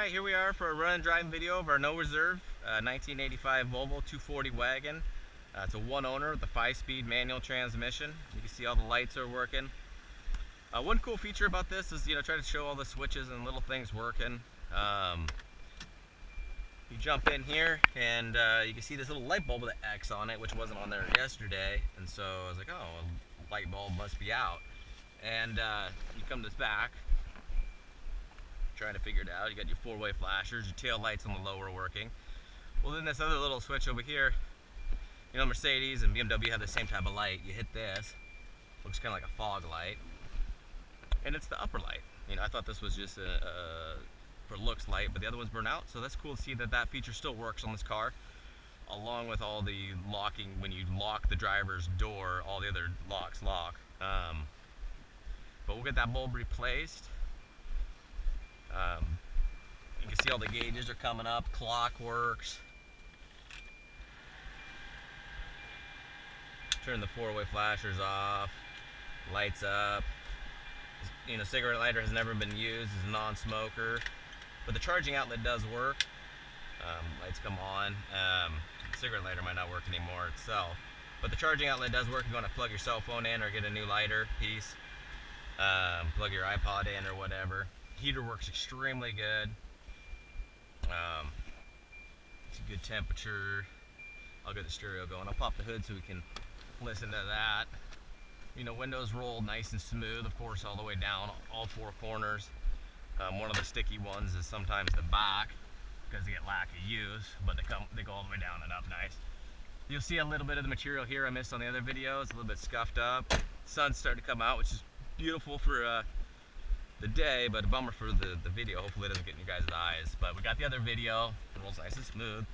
Alright, here we are for a run and drive video of our no reserve 1985 Volvo 240 wagon. It's a one owner with a 5-speed manual transmission. You can see all the lights are working. One cool feature about this is, try to show all the switches and little things working. You jump in here and you can see this little light bulb with an X on it, which wasn't on there yesterday. And so I was like, oh, a light bulb must be out. And you come to this back, trying to figure it out. You got your four-way flashers, your tail lights on the low are working. Well, then this other little switch over here, Mercedes and BMW have the same type of light. You hit this, looks kind of like a fog light, and it's the upper light. I thought this was just for looks light, but the other ones burn out. So that's cool to see that that feature still works on this car, along with all the locking. When you lock the driver's door, all the other locks lock. But we'll get that bulb replaced. You can see all the gauges are coming up, clock works. Turn the four-way flashers off, lights up. Cigarette lighter has never been used, it's a non-smoker, but the charging outlet does work. Lights come on. The cigarette lighter might not work anymore itself, but the charging outlet does work if you want to plug your cell phone in or get a new lighter piece, plug your iPod in or whatever. Heater works extremely good. It's a good temperature. I'll get the stereo going. I'll pop the hood so we can listen to that. Windows roll nice and smooth, of course, all the way down, all four corners. One of the sticky ones is sometimes the back because they get lack of use, but they go all the way down and up nice. You'll see a little bit of the material here I missed on the other videos, a little bit scuffed up. Sun's starting to come out, which is beautiful for the day, but a bummer for the video. Hopefully it doesn't get in your guys' eyes. But we got the other video, it rolls nice and smooth,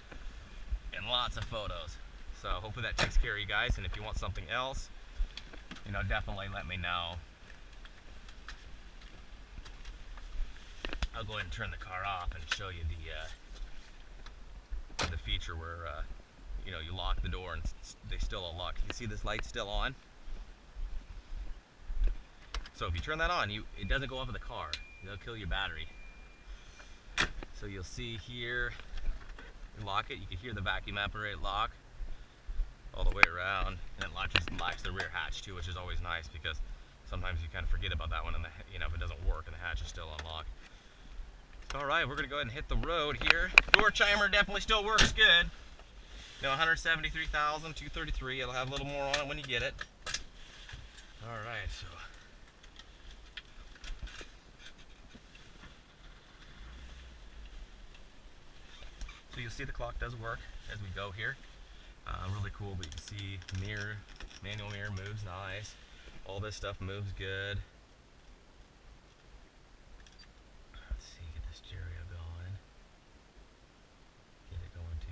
and lots of photos. So hopefully that takes care of you guys, and if you want something else, definitely let me know. I'll go ahead and turn the car off and show you the feature where you lock the door and they still unlock. You see this light still on? So if you turn that on, it doesn't go up in the car. It'll kill your battery. So you'll see here, you lock it, you can hear the vacuum apparatus lock all the way around, and it locks the rear hatch too, which is always nice because sometimes you kind of forget about that one, and if it doesn't work and the hatch is still unlocked. So, all right, we're gonna go ahead and hit the road here. Door chimer definitely still works good. 173,233. It'll have a little more on it when you get it. All right, so. So you'll see the clock does work as we go here. Really cool, but you can see mirror, manual mirror moves nice. All this stuff moves good. Let's see, get the stereo going. Get it going to.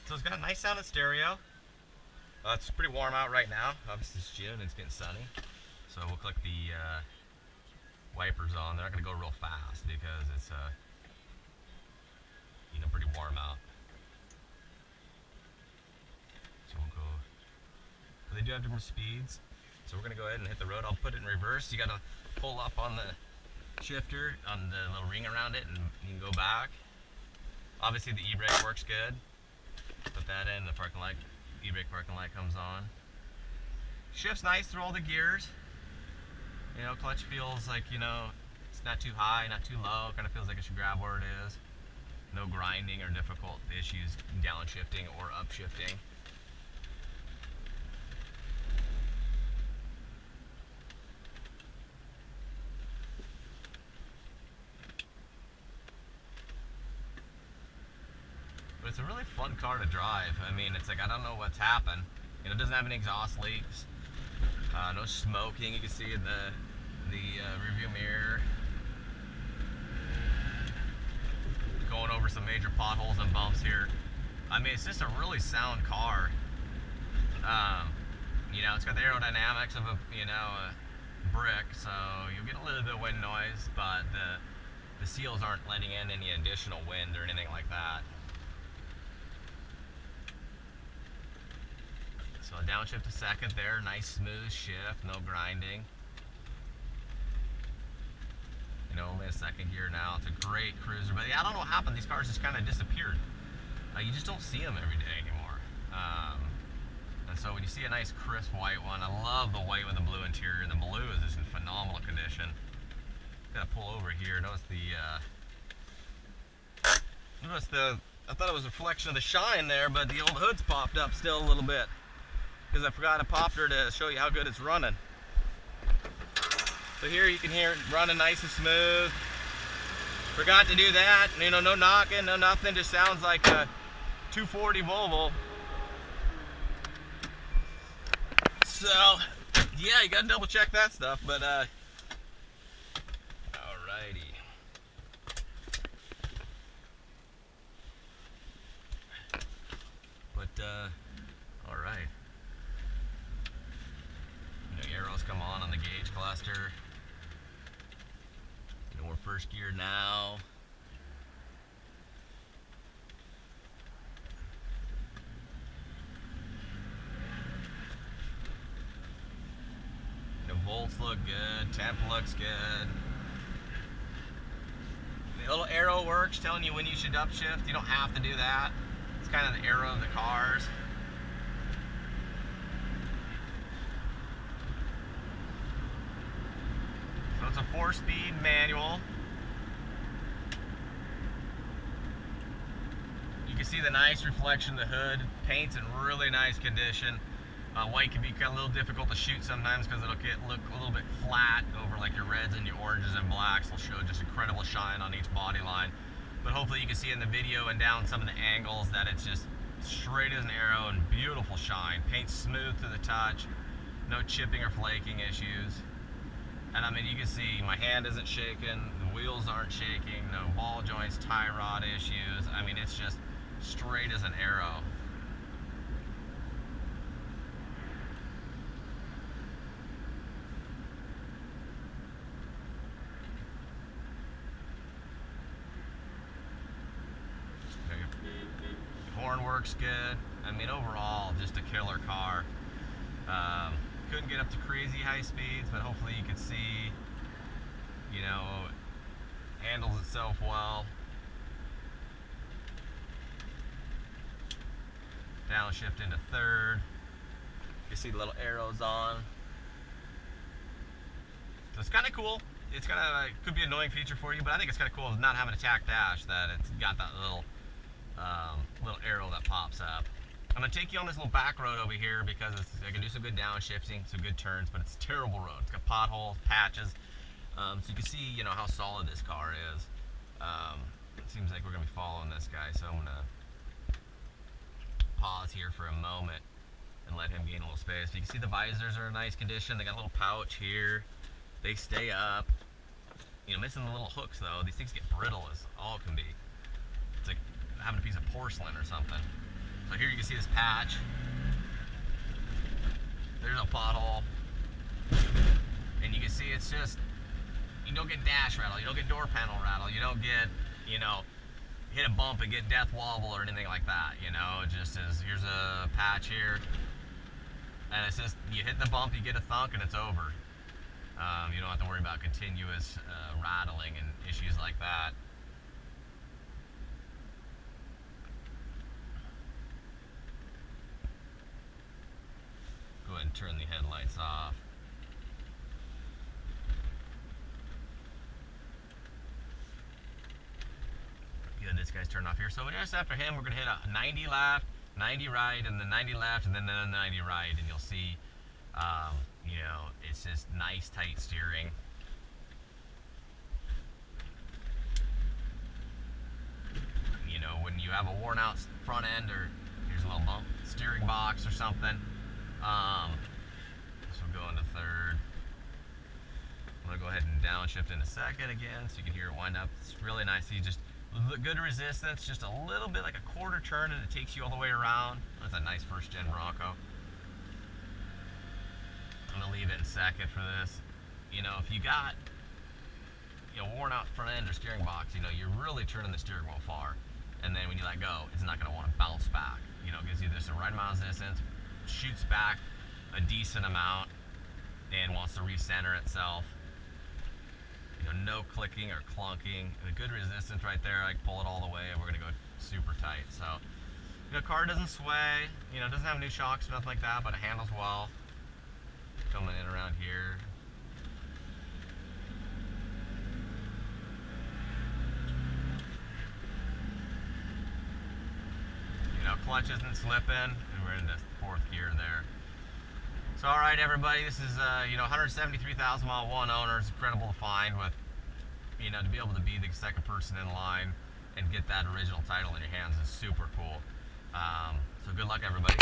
So it's got a nice sounding stereo. It's pretty warm out right now. Obviously it's June and it's getting sunny. So we'll click the wipers on. They're not going to go real fast because it's pretty warm out. So we'll go. But they do have different speeds. So we're going to go ahead and hit the road. I'll put it in reverse. You got to pull up on the shifter on the little ring around it and you can go back. Obviously the e-brake works good. Put that in, the parking light, e-brake parking light comes on. Shifts nice through all the gears. Clutch feels like, it's not too high, not too low. Kind of feels like it should grab where it is. No grinding or difficult issues downshifting or upshifting. But it's a really fun car to drive. It's like, I don't know what's happened. It doesn't have any exhaust leaks. No smoking. You can see in the rearview mirror. Going over some major potholes and bumps here. It's just a really sound car. It's got the aerodynamics of a brick, so you'll get a little bit of wind noise, but the seals aren't letting in any additional wind or anything like that. So a downshift to second there, nice smooth shift, no grinding. You know, only a second gear now. It's a great cruiser, but yeah, I don't know what happened. These cars just kind of disappeared. You just don't see them every day anymore. And so when you see a nice crisp white one, I love the white with the blue interior, and the blue is just in phenomenal condition. Gotta pull over here. Notice I thought it was a reflection of the shine there, but the old hood's popped up still a little bit because I forgot to pop her to show you how good it's running. So here you can hear it running nice and smooth. Forgot to do that. You know, no knocking, no nothing. Just sounds like a 240 Volvo. So, yeah, you gotta double check that stuff, but alrighty. But alright. You know, arrows come on the gauge cluster. You know, we're first gear now. Volts look good, temp looks good. The little arrow works telling you when you should upshift. You don't have to do that. It's kind of the arrow of the cars. So it's a 4-speed manual. You can see the nice reflection of the hood. Paint's in really nice condition. White can be kind of a little difficult to shoot sometimes because it'll look a little bit flat over like your reds and your oranges and blacks. They'll show just incredible shine on each body line. But hopefully you can see in the video and down some of the angles that it's just straight as an arrow and beautiful shine. Paint's smooth to the touch. No chipping or flaking issues. And I mean, you can see my hand isn't shaking. The wheels aren't shaking. No ball joints, tie rod issues. I mean, it's just straight as an arrow. Horn works good. I mean, overall, just a killer car. Couldn't get up to crazy high speeds, but hopefully you can see, you know, handles itself well. Downshift into third. You see the little arrows on. So it's kind of cool. It's kind of could be an annoying feature for you, but I think it's kind of cool not having a tack dash, that it's got that little arrow that pops up. I'm going to take you on this little back road over here because I can do some good downshifting, some good turns, but it's a terrible road. It's got potholes, patches, so you can see, you know, how solid this car is. It seems like we're going to be following this guy, so I'm going to pause here for a moment and let him gain a little space. But you can see the visors are in nice condition. They got a little pouch here. They stay up. You know, missing the little hooks though. These things get brittle as all can be. It's like having a piece of porcelain or something. So here you can see this patch. There's a pothole. And you can see it's just, you don't get dash rattle, you don't get door panel rattle, you don't get, you know, hit a bump and get death wobble or anything like that, you know. It just is, here's a patch here. And it's just, you hit the bump, you get a thunk and it's over. You don't have to worry about continuous rattling and issues like that. Go ahead and turn the headlights off. Good, this guy's turned off here. So just after him, we're going to hit a 90 left, 90 right, and then 90 left, and then 90 right, and you'll see, you know, it's just nice, tight steering. You know, when you have a worn out front end, or here's a little bump, steering box or something, this will go into third. I'm going to go ahead and downshift in a second again so you can hear it wind up. It's really nice. You just good resistance, just a little bit like a quarter turn, and it takes you all the way around. That's a nice first gen Bronco. I'm going to leave it in second for this. You know, if you got, you know, worn out front end or steering box, you know, you're really turning the steering wheel far. And then when you let go, it's not going to want to bounce back. You know, it gives you just the right amount of resistance. shoots back a decent amount and wants to recenter itself. You know, no clicking or clunking, and a good resistance right there. I pull it all the way and we're gonna go super tight. So, you know, car doesn't sway, you know, doesn't have new shocks or nothing like that, but it handles well. Coming in around here. You know, clutch isn't slipping, and we're in the 4th gear there. So, all right, everybody, this is, you know, 173,000 mile, one owner. It's incredible to find with, you know, to be able to be the second person in line and get that original title in your hands is super cool. So good luck, everybody.